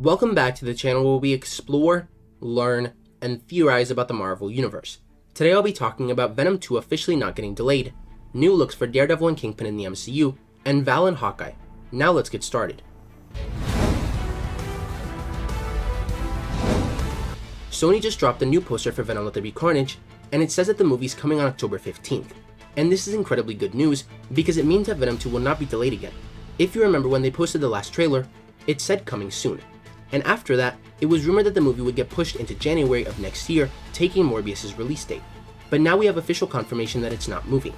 Welcome back to the channel where we explore, learn, and theorize about the Marvel Universe. Today I'll be talking about Venom 2 officially not getting delayed, new looks for Daredevil and Kingpin in the MCU, and Val and Hawkeye. Now let's get started. Sony just dropped a new poster for Venom Let There Be Carnage, and it says that the movie's coming on October 15th. And this is incredibly good news because it means that Venom 2 will not be delayed again. If you remember when they posted the last trailer, it said coming soon. And after that, it was rumored that the movie would get pushed into January of next year, taking Morbius' release date. But now we have official confirmation that it's not moving.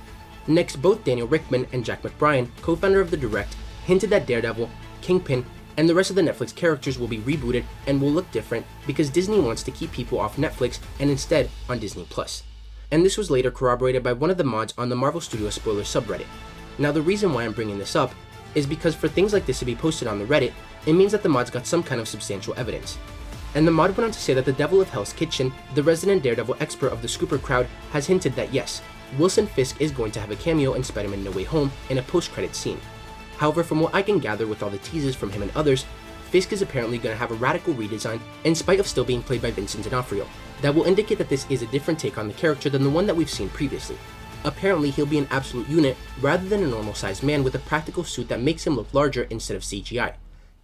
Next, both Daniel Richtman and Jack McBryan, co-founder of The Direct, hinted that Daredevil, Kingpin, and the rest of the Netflix characters will be rebooted and will look different because Disney wants to keep people off Netflix and instead on Disney+. And this was later corroborated by one of the mods on the Marvel Studios spoiler subreddit. Now the reason why I'm bringing this up is because for things like this to be posted on the Reddit, it means that the mods got some kind of substantial evidence. And the mod went on to say that the Devil of Hell's Kitchen, the resident Daredevil expert of the Scooper crowd, has hinted that yes, Wilson Fisk is going to have a cameo in Spider-Man No Way Home in a post-credit scene. However, from what I can gather with all the teases from him and others, Fisk is apparently going to have a radical redesign in spite of still being played by Vincent D'Onofrio. That will indicate that this is a different take on the character than the one that we've seen previously. Apparently, he'll be an absolute unit rather than a normal-sized man with a practical suit that makes him look larger instead of CGI,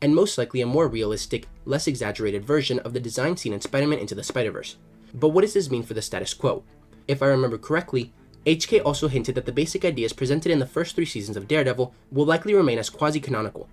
and most likely a more realistic, less exaggerated version of the design seen in Spider-Man Into the Spider-Verse. But what does this mean for the status quo? If I remember correctly, HK also hinted that the basic ideas presented in the first 3 seasons of Daredevil will likely remain as quasi-canonical.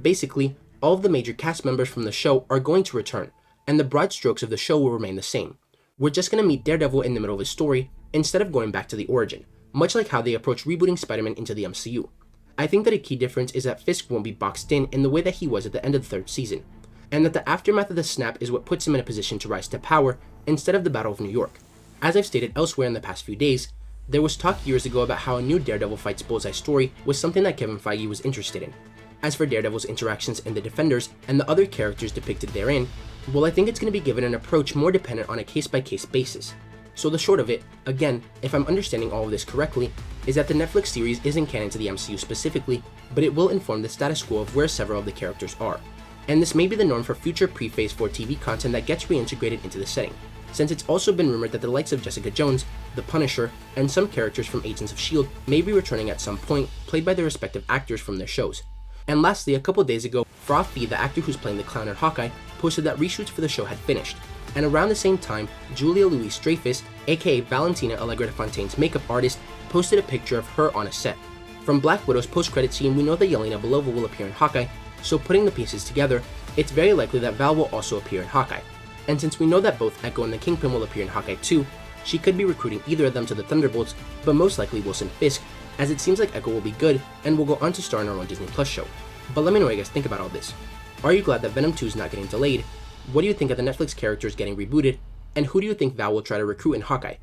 Basically, all of the major cast members from the show are going to return, and the broad strokes of the show will remain the same. We're just going to meet Daredevil in the middle of his story, instead of going back to the origin, much like how they approach rebooting Spider-Man into the MCU. I think that a key difference is that Fisk won't be boxed in the way that he was at the end of the 3rd season, and that the aftermath of the snap is what puts him in a position to rise to power instead of the Battle of New York. As I've stated elsewhere in the past few days, there was talk years ago about how a new Daredevil fights Bullseye story was something that Kevin Feige was interested in. As for Daredevil's interactions in The Defenders and the other characters depicted therein, well, I think it's going to be given an approach more dependent on a case-by-case basis. So the short of it, again, if I'm understanding all of this correctly, is that the Netflix series isn't canon to the MCU specifically, but it will inform the status quo of where several of the characters are. And this may be the norm for future pre-Phase 4 TV content that gets reintegrated into the setting, since it's also been rumored that the likes of Jessica Jones, The Punisher, and some characters from Agents of S.H.I.E.L.D. may be returning at some point, played by their respective actors from their shows. And lastly, a couple days ago, Fra Fee, the actor who's playing the clown in Hawkeye, posted that reshoots for the show had finished. And around the same time, Julia Louis Dreyfus, aka Valentina Allegra de Fontaine's makeup artist, posted a picture of her on a set. From Black Widow's post-credit scene, we know that Yelena Belova will appear in Hawkeye, so putting the pieces together, it's very likely that Val will also appear in Hawkeye. And since we know that both Echo and the Kingpin will appear in Hawkeye too, she could be recruiting either of them to the Thunderbolts, but most likely Wilson Fisk, as it seems like Echo will be good and will go on to star in our own Disney Plus show. But let me know what you guys think about all this. Are you glad that Venom 2 is not getting delayed? What do you think of the Netflix characters getting rebooted? And who do you think Val will try to recruit in Hawkeye?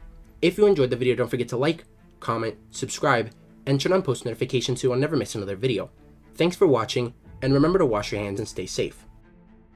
If you enjoyed the video, don't forget to like, comment, subscribe, and turn on post notifications so you'll never miss another video. Thanks for watching, and remember to wash your hands and stay safe.